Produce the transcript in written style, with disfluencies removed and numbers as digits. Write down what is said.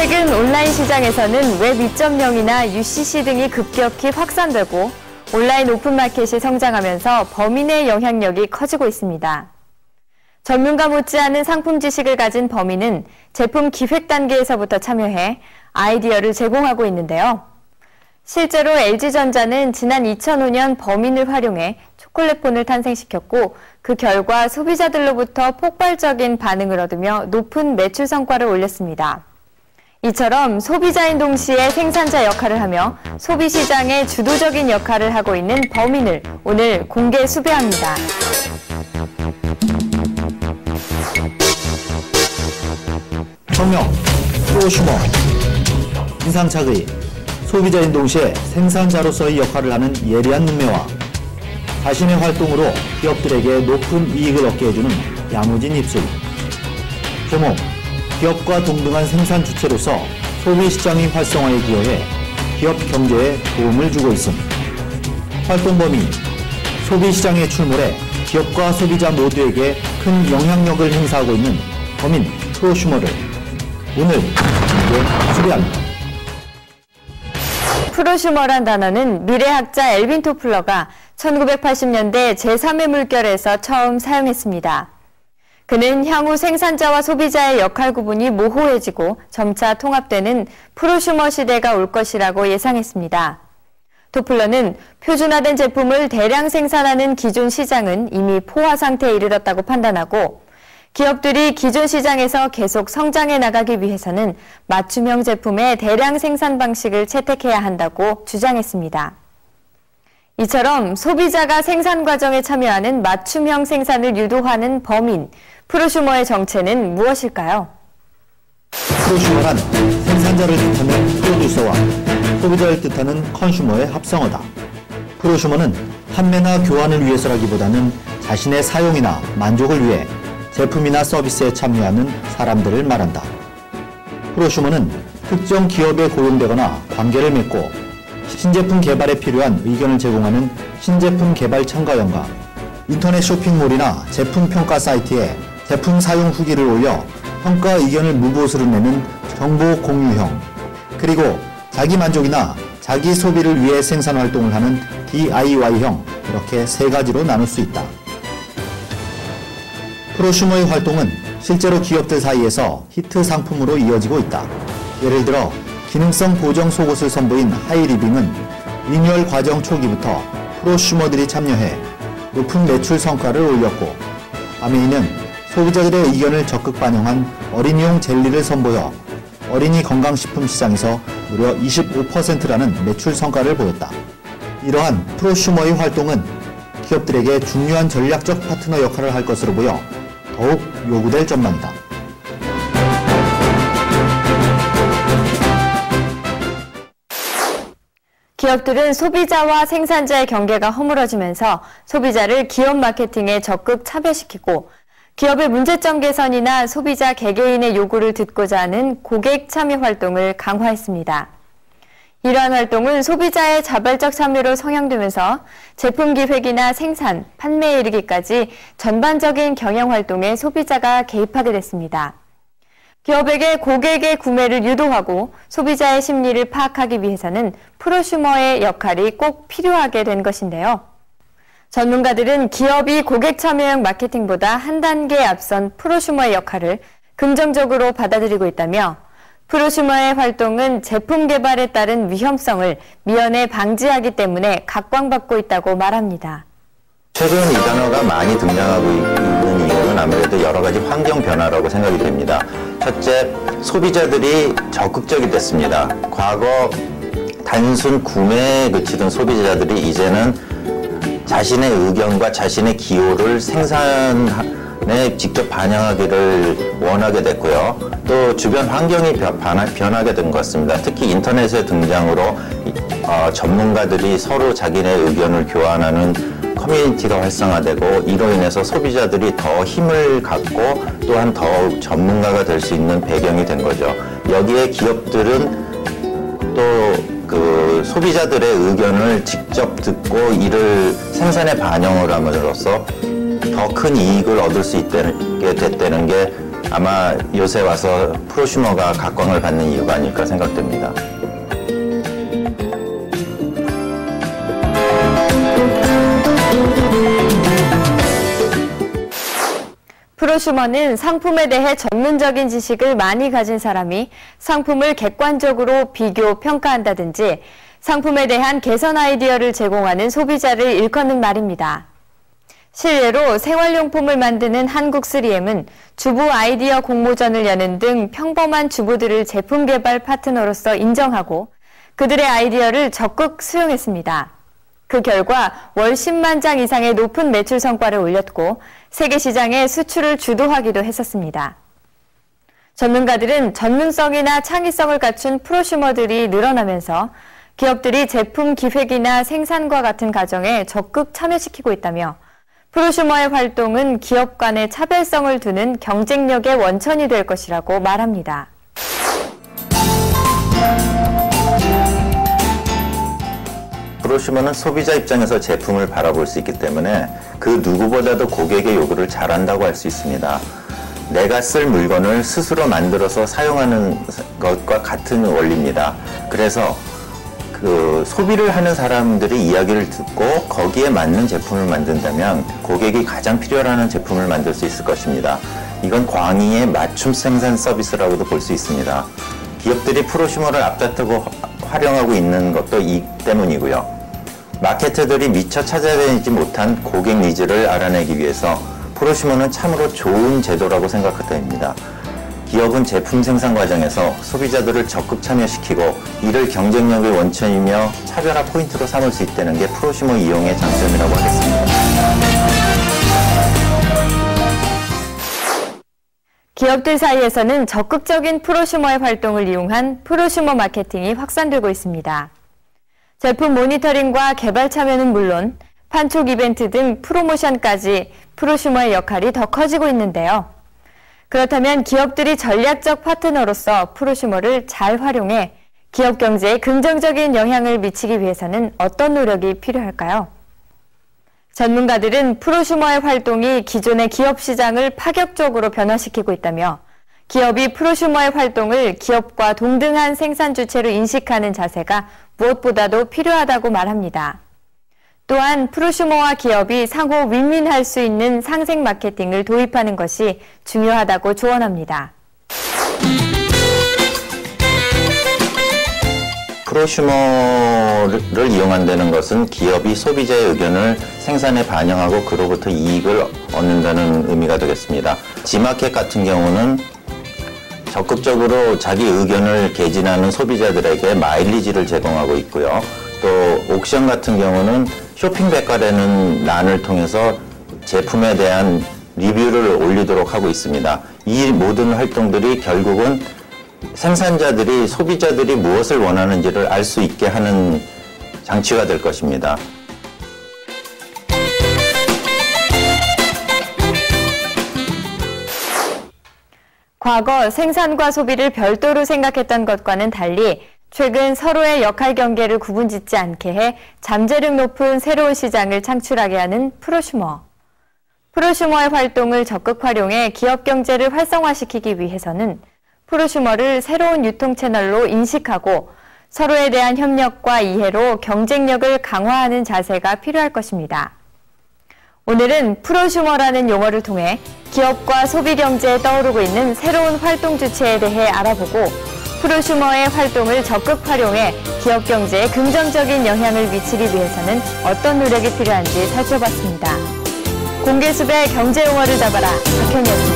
최근 온라인 시장에서는 웹 2.0이나 UCC 등이 급격히 확산되고 온라인 오픈마켓이 성장하면서 범인의 영향력이 커지고 있습니다. 전문가 못지않은 상품 지식을 가진 범인은 제품 기획 단계에서부터 참여해 아이디어를 제공하고 있는데요. 실제로 LG전자는 지난 2005년 범인을 활용해 초콜릿폰을 탄생시켰고 그 결과 소비자들로부터 폭발적인 반응을 얻으며 높은 매출 성과를 올렸습니다. 이처럼 소비자인 동시에 생산자 역할을 하며 소비시장의 주도적인 역할을 하고 있는 범인을 오늘 공개 수배합니다. 혁명, 프로슈머, 인상착의, 소비자인 동시에 생산자로서의 역할을 하는 예리한 눈매와 자신의 활동으로 기업들에게 높은 이익을 얻게 해주는 야무진 입술. 제목, 기업과 동등한 생산 주체로서 소비시장의 활성화에 기여해 기업 경제에 도움을 주고 있음. 활동 범위, 소비시장에 출몰해 기업과 소비자 모두에게 큰 영향력을 행사하고 있는 범인 프로슈머를 오늘 공개 수배합니다. 프로슈머란 단어는 미래학자 엘빈 토플러가 1980년대 제3의 물결에서 처음 사용했습니다. 그는 향후 생산자와 소비자의 역할 구분이 모호해지고 점차 통합되는 프로슈머 시대가 올 것이라고 예상했습니다. 토플러는 표준화된 제품을 대량 생산하는 기존 시장은 이미 포화 상태에 이르렀다고 판단하고 기업들이 기존 시장에서 계속 성장해 나가기 위해서는 맞춤형 제품의 대량 생산 방식을 채택해야 한다고 주장했습니다. 이처럼 소비자가 생산 과정에 참여하는 맞춤형 생산을 유도하는 범인, 프로슈머의 정체는 무엇일까요? 프로슈머란 생산자를 뜻하는 프로듀서와 소비자를 뜻하는 컨슈머의 합성어다. 프로슈머는 판매나 교환을 위해서라기보다는 자신의 사용이나 만족을 위해 제품이나 서비스에 참여하는 사람들을 말한다. 프로슈머는 특정 기업에 고용되거나 관계를 맺고 신제품 개발에 필요한 의견을 제공하는 신제품 개발 참가연과 인터넷 쇼핑몰이나 제품 평가 사이트에 제품 사용 후기를 올려 평가 의견을 무보수로 내는 정보 공유형, 그리고 자기 만족이나 자기 소비를 위해 생산 활동을 하는 DIY형, 이렇게 세 가지로 나눌 수 있다. 프로슈머의 활동은 실제로 기업들 사이에서 히트 상품으로 이어지고 있다. 예를 들어 기능성 보정 속옷을 선보인 하이리빙은 리뉴얼 과정 초기부터 프로슈머들이 참여해 높은 매출 성과를 올렸고, 아메이는 소비자들의 의견을 적극 반영한 어린이용 젤리를 선보여 어린이 건강식품 시장에서 무려 25%라는 매출 성과를 보였다. 이러한 프로슈머의 활동은 기업들에게 중요한 전략적 파트너 역할을 할 것으로 보여 더욱 요구될 전망이다. 기업들은 소비자와 생산자의 경계가 허물어지면서 소비자를 기업 마케팅에 적극 참여시키고 기업의 문제점 개선이나 소비자 개개인의 요구를 듣고자 하는 고객 참여 활동을 강화했습니다. 이러한 활동은 소비자의 자발적 참여로 성향되면서 제품 기획이나 생산, 판매에 이르기까지 전반적인 경영 활동에 소비자가 개입하게 됐습니다. 기업에게 고객의 구매를 유도하고 소비자의 심리를 파악하기 위해서는 프로슈머의 역할이 꼭 필요하게 된 것인데요. 전문가들은 기업이 고객 참여형 마케팅보다 한 단계 앞선 프로슈머의 역할을 긍정적으로 받아들이고 있다며 프로슈머의 활동은 제품 개발에 따른 위험성을 미연에 방지하기 때문에 각광받고 있다고 말합니다. 최근 이 단어가 많이 등장하고 있는 이유는 아무래도 여러 가지 환경 변화라고 생각이 됩니다. 첫째, 소비자들이 적극적이 됐습니다. 과거 단순 구매에 그치던 소비자들이 이제는 자신의 의견과 자신의 기호를 생산에 직접 반영하기를 원하게 됐고요. 또 주변 환경이 변하게 된 것 같습니다. 특히 인터넷의 등장으로 전문가들이 서로 자기네 의견을 교환하는 커뮤니티가 활성화되고 이로 인해서 소비자들이 더 힘을 갖고 또한 더욱 전문가가 될 수 있는 배경이 된 거죠. 여기에 기업들은 또 그 소비자들의 의견을 직접 듣고 이를 생산에 반영을 함으로써 더 큰 이익을 얻을 수 있게 됐다는 게 아마 요새 와서 프로슈머가 각광을 받는 이유가 아닐까 생각됩니다. 프로슈머는 상품에 대해 전문적인 지식을 많이 가진 사람이 상품을 객관적으로 비교, 평가한다든지 상품에 대한 개선 아이디어를 제공하는 소비자를 일컫는 말입니다. 실례로 생활용품을 만드는 한국3M은 주부 아이디어 공모전을 여는 등 평범한 주부들을 제품 개발 파트너로서 인정하고 그들의 아이디어를 적극 수용했습니다. 그 결과 월 10만 장 이상의 높은 매출 성과를 올렸고 세계 시장의 수출을 주도하기도 했었습니다. 전문가들은 전문성이나 창의성을 갖춘 프로슈머들이 늘어나면서 기업들이 제품 기획이나 생산과 같은 과정에 적극 참여시키고 있다며 프로슈머의 활동은 기업 간의 차별성을 두는 경쟁력의 원천이 될 것이라고 말합니다. 프로슈머는 소비자 입장에서 제품을 바라볼 수 있기 때문에 그 누구보다도 고객의 요구를 잘 안다고 할 수 있습니다. 내가 쓸 물건을 스스로 만들어서 사용하는 것과 같은 원리입니다. 그래서 소비를 하는 사람들의 이야기를 듣고 거기에 맞는 제품을 만든다면 고객이 가장 필요로 하는 제품을 만들 수 있을 것입니다. 이건 광의의 맞춤 생산 서비스라고도 볼 수 있습니다. 기업들이 프로슈머를 앞다투고 활용하고 있는 것도 이 때문이고요. 마케터들이 미처 찾아내지 못한 고객 니즈를 알아내기 위해서 프로슈머는 참으로 좋은 제도라고 생각됩니다. 기업은 제품 생산 과정에서 소비자들을 적극 참여시키고 이를 경쟁력의 원천이며 차별화 포인트로 삼을 수 있다는 게 프로슈머 이용의 장점이라고 하겠습니다. 기업들 사이에서는 적극적인 프로슈머의 활동을 이용한 프로슈머 마케팅이 확산되고 있습니다. 제품 모니터링과 개발 참여는 물론 판촉 이벤트 등 프로모션까지 프로슈머의 역할이 더 커지고 있는데요. 그렇다면 기업들이 전략적 파트너로서 프로슈머를 잘 활용해 기업 경제에 긍정적인 영향을 미치기 위해서는 어떤 노력이 필요할까요? 전문가들은 프로슈머의 활동이 기존의 기업 시장을 파격적으로 변화시키고 있다며 기업이 프로슈머의 활동을 기업과 동등한 생산 주체로 인식하는 자세가 무엇보다도 필요하다고 말합니다. 또한 프로슈머와 기업이 상호 윈윈할 수 있는 상생 마케팅을 도입하는 것이 중요하다고 조언합니다. 프로슈머를 이용한다는 것은 기업이 소비자의 의견을 생산에 반영하고 그로부터 이익을 얻는다는 의미가 되겠습니다. 지마켓 같은 경우는 적극적으로 자기 의견을 개진하는 소비자들에게 마일리지를 제공하고 있고요. 또 옥션 같은 경우는 쇼핑백과라는 란을 통해서 제품에 대한 리뷰를 올리도록 하고 있습니다. 이 모든 활동들이 결국은 생산자들이 소비자들이 무엇을 원하는지를 알 수 있게 하는 장치가 될 것입니다. 과거 생산과 소비를 별도로 생각했던 것과는 달리 최근 서로의 역할 경계를 구분짓지 않게 해 잠재력 높은 새로운 시장을 창출하게 하는 프로슈머. 프로슈머의 활동을 적극 활용해 기업 경제를 활성화시키기 위해서는 프로슈머를 새로운 유통 채널로 인식하고 서로에 대한 협력과 이해로 경쟁력을 강화하는 자세가 필요할 것입니다. 오늘은 프로슈머라는 용어를 통해 기업과 소비 경제에 떠오르고 있는 새로운 활동 주체에 대해 알아보고 프로슈머의 활동을 적극 활용해 기업 경제에 긍정적인 영향을 미치기 위해서는 어떤 노력이 필요한지 살펴봤습니다. 공개수배 경제 용어를 잡아라. 박현이었습니다.